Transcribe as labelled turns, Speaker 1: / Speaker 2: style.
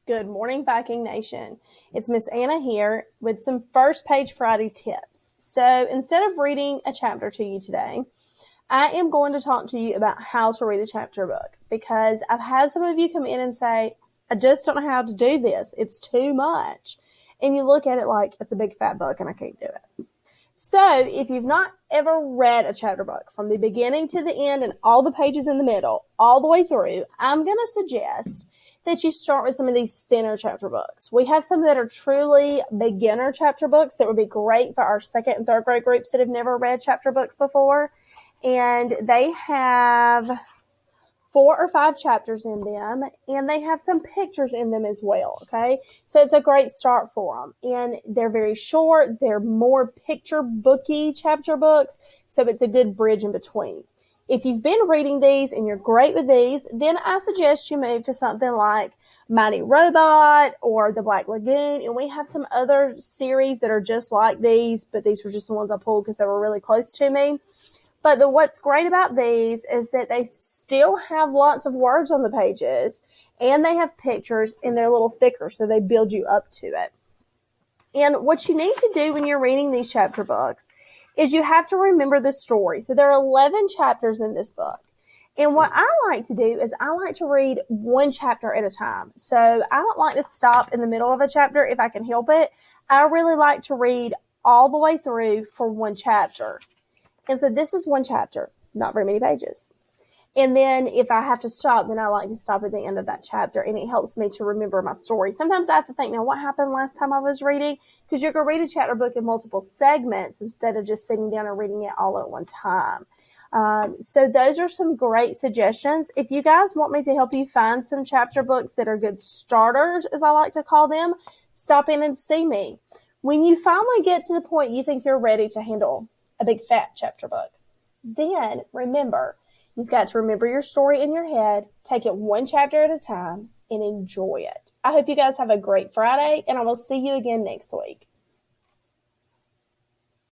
Speaker 1: Good morning, Viking Nation. It's Miss Anna here with some First Page Friday tips. So instead of reading a chapter to you today, I am going to talk to you about how to read a chapter book because I've had some of you come in and say, I just don't know how to do this. It's too much. And you look at it like it's a big fat book and I can't do it. So if you've not ever read a chapter book from the beginning to the end and all the pages in the middle, all the way through, I'm going to suggest that you start with some of these thinner chapter books. We have some that are truly beginner chapter books that would be great for our second and third grade groups that have never read chapter books before. And they have 4 or 5 chapters in them, and they have some pictures in them as well, okay? So it's a great start for them. And they're very short. They're more picture booky chapter books, so it's a good bridge in between. If you've been reading these and you're great with these, then I suggest you move to something like Mighty Robot or The Black Lagoon. And we have some other series that are just like these, but these were just the ones I pulled because they were really close to me. But what's great about these is that they still have lots of words on the pages and they have pictures and they're a little thicker, so they build you up to it. And what you need to do when you're reading these chapter books is you have to remember the story. So there are 11 chapters in this book. And what I like to do is I like to read one chapter at a time. So I don't like to stop in the middle of a chapter if I can help it. I really like to read all the way through for one chapter. And so this is one chapter, not very many pages. And then if I have to stop, then I like to stop at the end of that chapter, and it helps me to remember my story. Sometimes I have to think, now what happened last time I was reading? Because you can read a chapter book in multiple segments instead of just sitting down and reading it all at one time. So those are some great suggestions. If you guys want me to help you find some chapter books that are good starters, as I like to call them, stop in and see me. When you finally get to the point you think you're ready to handle a big fat chapter book, then remember, you've got to remember your story in your head, take it one chapter at a time, and enjoy it. I hope you guys have a great Friday, and I will see you again next week.